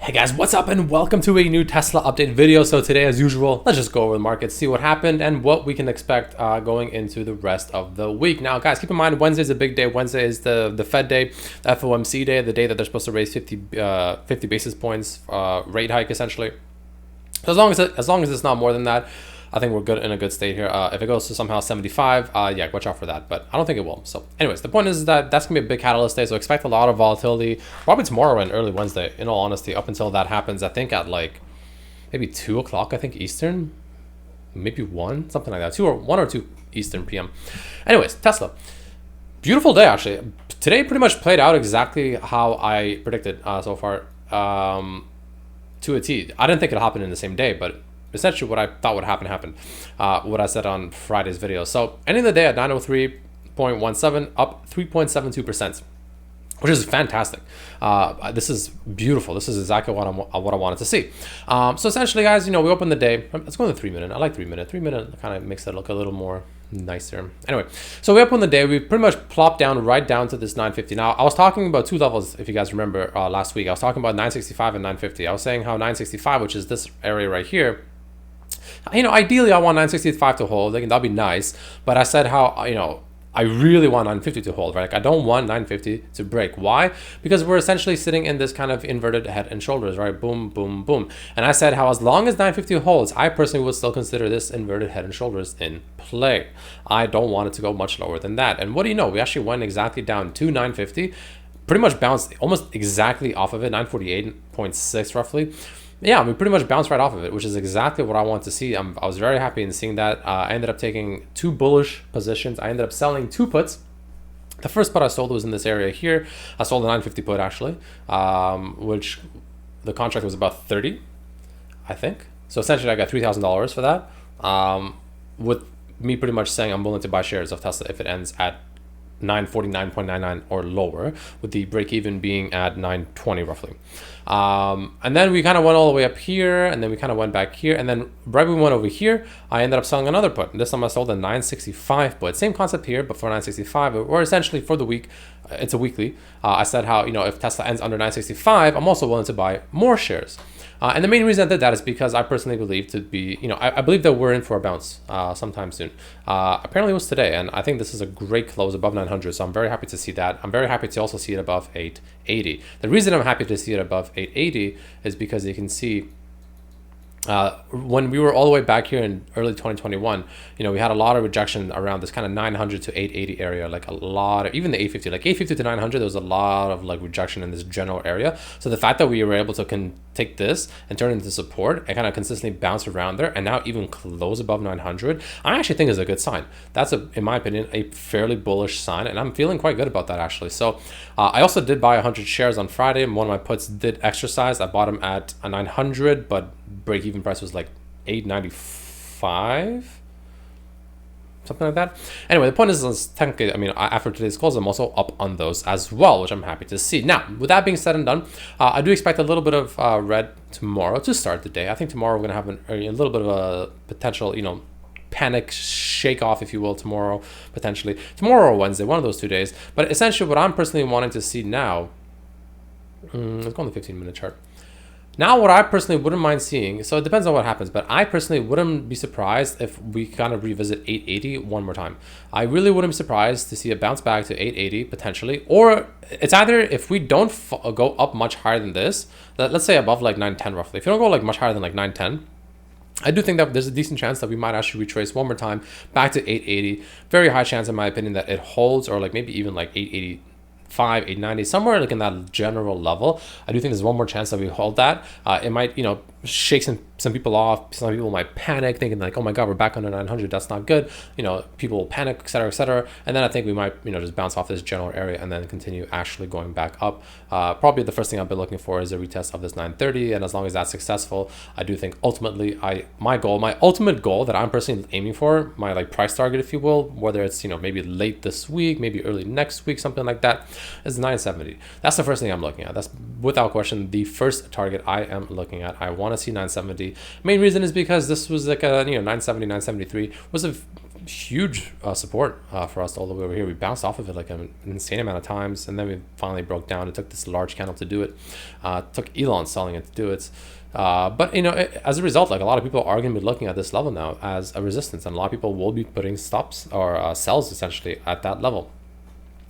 Hey guys, what's up and welcome to a new Tesla update video. So today, as usual, let's just go over the market, see what happened and what we can expect going into the rest of the week. Now guys, keep in mind Wednesday is a big day. Wednesday is the Fed day, the FOMC day, the day that they're supposed to raise 50 basis points rate hike essentially. So as long as it's not more than that, I think we're good in a good state here. If it goes to somehow 75, yeah, watch out for that. But I don't think it will. So anyways, the point is that that's going to be a big catalyst day. So expect a lot of volatility probably tomorrow and early Wednesday, in all honesty, up until that happens. I think at like maybe 2 o'clock, I think Eastern, maybe 1, something like that. 1 or 2 Eastern PM. Anyways, Tesla. Beautiful day, actually. Today pretty much played out exactly how I predicted so far to a T. I didn't think it'd happen in the same day, but essentially what I thought would happen happened. What I said on Friday's video. So ending the day at 903.17, up 3.72%, which is fantastic. This is beautiful. This is exactly what I wanted to see. So essentially, guys, we opened the day. Let's go to the 3 minute. I like 3 minute. 3 minute kind of makes it look a little more nicer. Anyway, so we opened the day. We pretty much plopped down right down to this 950. Now, I was talking about two levels, if you guys remember last week. I was talking about 965 and 950. I was saying how 965, which is this area right here, ideally I want 965 to hold. That'd be nice. But I said how, I really want 950 to hold, right? Like I don't want 950 to break. Why? Because we're essentially sitting in this kind of inverted head and shoulders, right? Boom, boom, boom. And I said how as long as 950 holds, I personally would still consider this inverted head and shoulders in play. I don't want it to go much lower than that. And what do you know? We actually went exactly down to 950, pretty much bounced almost exactly off of it, 948.6 roughly. Yeah, we pretty much bounced right off of it, which is exactly what I want to see. I was very happy in seeing that. I ended up taking 2 bullish positions. I ended up selling 2 puts. The first put I sold was in this area here. I sold a 950 put actually, which the contract was about 30, I think. So essentially I got $3,000 for that, with me pretty much saying I'm willing to buy shares of Tesla if it ends at 949.99 or lower, with the break even being at 920 roughly. And then we kind of went all the way up here, and then we kind of went back here, and then right when we went over here, I ended up selling another put. This time I sold a 965 put. Same concept here, but for 965, or essentially for the week. It's a weekly. I said how, if Tesla ends under 965, I'm also willing to buy more shares. And the main reason I did that is because I personally believe to be, I believe that we're in for a bounce sometime soon. Apparently it was today, and I think this is a great close above 900, so I'm very happy to see that. I'm very happy to also see it above 880. The reason I'm happy to see it above 880 is because you can see when we were all the way back here in early 2021, we had a lot of rejection around this kind of 900 to 880 area, like a lot of, even the 850, like 850 to 900, there was a lot of like rejection in this general area. So the fact that we were able to take this and turn it into support and kind of consistently bounce around there and now even close above 900, I actually think is a good sign. That's, in my opinion, a fairly bullish sign, and I'm feeling quite good about that actually. So I also did buy 100 shares on Friday, and one of my puts did exercise. I bought them at a 900, but break-even price was like 895, something like that. Anyway, the point is technically, after today's close, I'm also up on those as well, which I'm happy to see. Now, with that being said and done, I do expect a little bit of red tomorrow to start the day. I think tomorrow we're going to have a little bit of a potential, panic shake off, if you will, tomorrow, potentially. Tomorrow or Wednesday, one of those 2 days. But essentially what I'm personally wanting to see now, let's go on the 15-minute chart. Now, what I personally wouldn't mind seeing, so it depends on what happens, but I personally wouldn't be surprised if we kind of revisit 880 one more time. I really wouldn't be surprised to see a bounce back to 880 potentially, or it's either if we don't go up much higher than this, let's say above like 910 roughly. If you don't go like much higher than like 910, I do think that there's a decent chance that we might actually retrace one more time back to 880. Very high chance, in my opinion, that it holds, or like maybe even like 885, 890, somewhere like in that general level. I do think there's one more chance that we hold that. It might, shake some people off. Some people might panic thinking like, oh my God, we're back under 900. That's not good. People will panic, et cetera, et cetera. And then I think we might, just bounce off this general area and then continue actually going back up. Probably the first thing I've been looking for is a retest of this 930. And as long as that's successful, I do think ultimately my ultimate goal that I'm personally aiming for, my like price target, if you will, whether it's, maybe late this week, maybe early next week, something like that, is 970. That's the first thing I'm looking at. That's without question the first target I am looking at. I want to see 970. Main reason is because this was like a 970, 973 was a huge support for us all the way over here. We bounced off of it like an insane amount of times, and then we finally broke down. It took this large candle to do it. Took Elon selling it to do it. But as a result, like a lot of people are going to be looking at this level now as a resistance, and a lot of people will be putting stops or sells essentially at that level.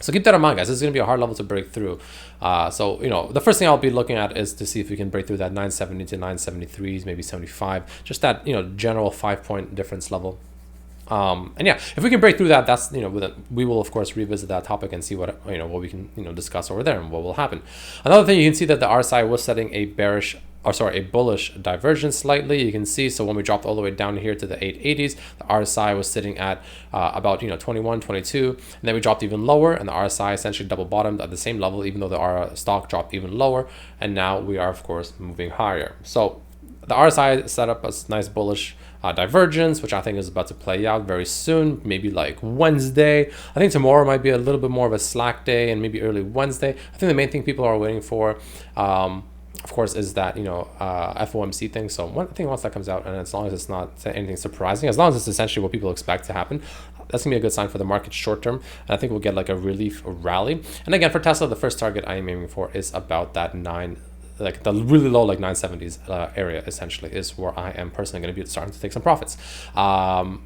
So keep that in mind, guys. This is going to be a hard level to break through. So the first thing I'll be looking at is to see if we can break through that 970 to 973s, maybe 75, just that general 5-point difference level. And yeah, if we can break through that, that's we will of course revisit that topic and see what what we can discuss over there and what will happen. Another thing, you can see that the RSI was setting a bullish divergence slightly. You can see, so when we dropped all the way down here to the 880s, the RSI was sitting at about 21, 22, and then we dropped even lower, and the RSI essentially double bottomed at the same level, even though the stock dropped even lower, and now we are of course moving higher. So the RSI set up a nice bullish divergence, which I think is about to play out very soon, maybe like Wednesday. I think tomorrow might be a little bit more of a slack day, and maybe early Wednesday. I think the main thing people are waiting for, of course, is that FOMC thing. So I think once that comes out, and as long as it's not anything surprising, as long as it's essentially what people expect to happen, that's gonna be a good sign for the market short term. And I think we'll get like a relief rally. And again, for Tesla, the first target I am aiming for is about that like the really low, like 970s area, essentially is where I am personally going to be starting to take some profits. And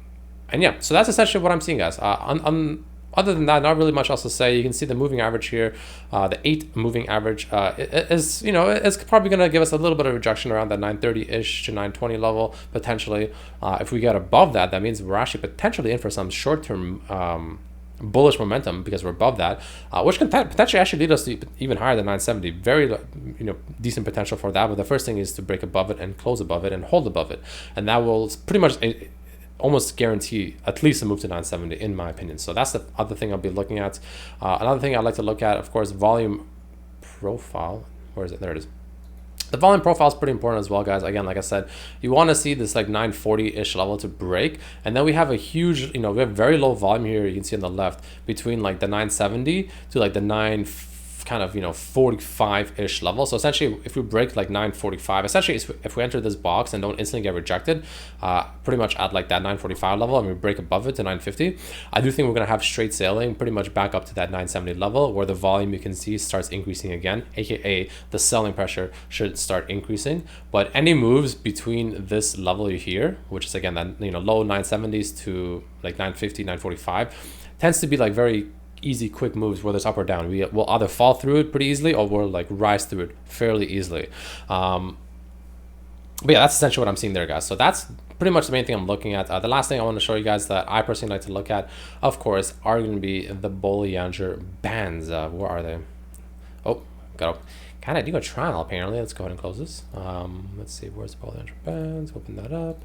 yeah, so that's essentially what I'm seeing, guys. Other than that, not really much else to say. You can see the moving average here, the 8 moving average is it's probably going to give us a little bit of rejection around that 930-ish to 920 level potentially. If we get above that, that means we're actually potentially in for some short-term bullish momentum, because we're above that, which can potentially actually lead us to even higher than 970. Very decent potential for that. But the first thing is to break above it and close above it and hold above it, and that will pretty much almost guarantee at least a move to 970 in my opinion. So that's the other thing I'll be looking at. Another thing I'd like to look at, of course, volume profile. Where is it? There it is. The volume profile is pretty important as well, guys. Again, like I said, you want to see this like 940-ish level to break, and then we have a huge, we have very low volume here. You can see on the left between like the 970 to like the 45-ish level. So essentially, if we break like 945, essentially if we enter this box and don't instantly get rejected, pretty much at like that 945 level, and we break above it to 950, I do think we're gonna have straight sailing pretty much back up to that 970 level, where the volume, you can see, starts increasing again, aka the selling pressure should start increasing. But any moves between this level here, which is again that low 970s to like 950, 945, tends to be like very easy, quick moves, whether it's up or down. We will either fall through it pretty easily, or we'll like rise through it fairly easily. But yeah, that's essentially what I'm seeing there, guys. So that's pretty much the main thing I'm looking at. The last thing I want to show you guys that I personally like to look at, of course, are going to be the Bollinger Bands. Where are they? Oh, got up. Kind of do a trial apparently. Let's go ahead and close this. Let's see, where's the Bollinger Bands? Open that up.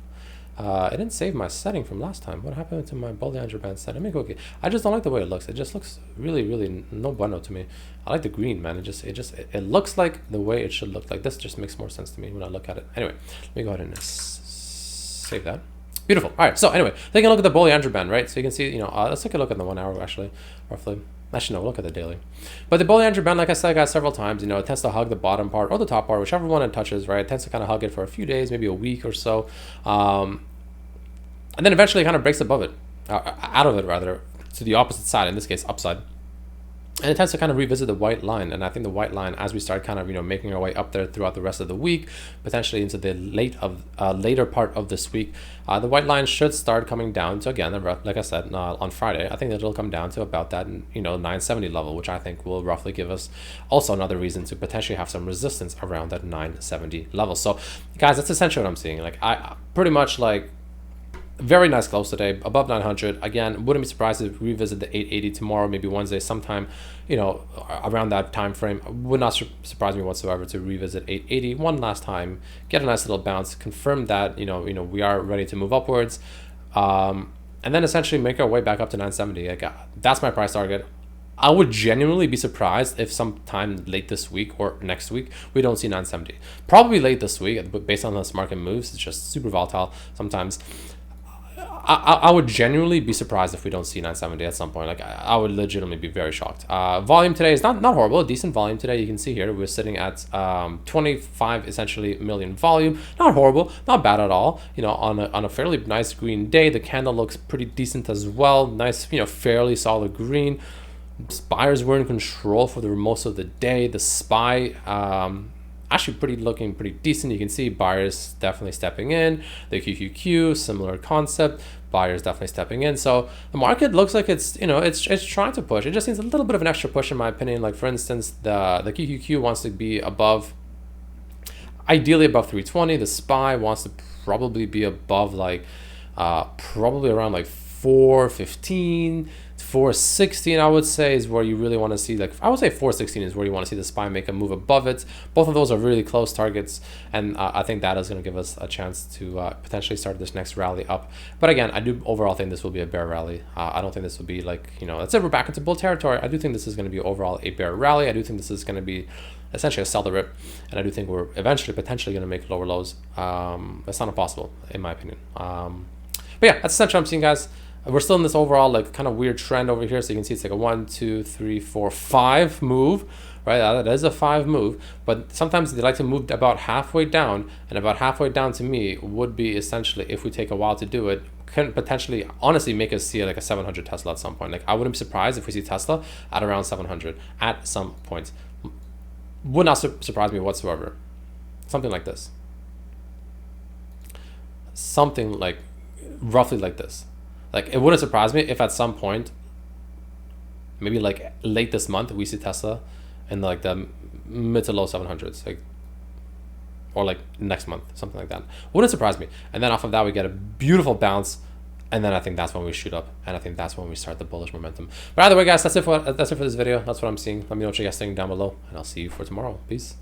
It didn't save my setting from last time. What happened to my Bollinger Band setting? Okay. I just don't like the way it looks. It just looks really, really no bueno to me. I like the green, man. It looks like the way it should look. Like this just makes more sense to me when I look at it. Anyway, let me go ahead and save that. Beautiful. All right. So anyway, taking a look at the Bollinger Band, right? So you can see, let's take a look at the 1 hour actually, roughly. Actually, no, look at the daily. But the Bollinger Band, like I said, guys, several times, it tends to hug the bottom part or the top part, whichever one it touches, right? It tends to kind of hug it for a few days, maybe a week or so. And then eventually it kind of breaks above it, out of it rather, to the opposite side, in this case, upside. And it tends to kind of revisit the white line. And I think the white line, as we start kind of, making our way up there throughout the rest of the week, potentially into the later part of this week, the white line should start coming down to, again, like I said, on Friday, I think that it'll come down to about that, 970 level, which I think will roughly give us also another reason to potentially have some resistance around that 970 level. So guys, that's essentially what I'm seeing. Like I pretty much like, very nice close today, above 900. Again, wouldn't be surprised if we revisit the 880 tomorrow, maybe Wednesday sometime, around that time frame. Would not surprise me whatsoever to revisit 880 one last time, get a nice little bounce, confirm that we are ready to move upwards, and then essentially make our way back up to 970. Like, that's my price target. I would genuinely be surprised if sometime late this week or next week we don't see 970. Probably late this week, but based on how this market moves, it's just super volatile sometimes. I would genuinely be surprised if we don't see 970 at some point. Like I would legitimately be very shocked. Volume today is not horrible. A decent volume today. You can see here we're sitting at 25 essentially million volume. Not horrible, not bad at all. You know, on a fairly nice green day. The candle looks pretty decent as well. Nice, you know, fairly solid green. Buyers were in control for the most of the day. The SPY actually looking pretty decent. You can see buyers definitely stepping in. The QQQ, similar concept, buyers definitely stepping in. So the market looks like it's, you know, it's trying to push. It just needs a little bit of an extra push in my opinion. Like for instance, the QQQ wants to be above, ideally above 320. The SPY wants to probably be above like probably around like 415, 416 I would say is where you really want to see, like I would say 416 is where you want to see the SPY make a move above it. Both of those are really close targets, and I think that is going to give us a chance to potentially start this next rally up. But again, I do overall think this will be a bear rally. I don't think this will be like, you know, let's say we're back into bull territory. I do think this is going to be overall a bear rally. I do think this is going to be essentially a sell the rip, and I do think we're eventually potentially going to make lower lows. That's not impossible in my opinion. But yeah, that's essentially what I'm seeing, guys. We're still in this overall like kind of weird trend over here. So you can see it's like a 1, 2, 3, 4, 5 move, right? That is a 5 move, but sometimes they like to move about halfway down, and about halfway down to me would be essentially, if we take a while to do it, can potentially honestly make us see like a 700 Tesla at some point. Like I wouldn't be surprised if we see Tesla at around 700 at some point. Would not surprise me whatsoever. Something like this. Something like roughly like this. Like it wouldn't surprise me if at some point, maybe like late this month, we see Tesla in like the mid to low 700s, like, or like next month, something like that. Wouldn't surprise me. And then off of that, we get a beautiful bounce, and then I think that's when we shoot up, and I think that's when we start the bullish momentum. But either way, guys, that's it for this video. That's what I'm seeing. Let me know what you guys think down below, and I'll see you for tomorrow. Peace.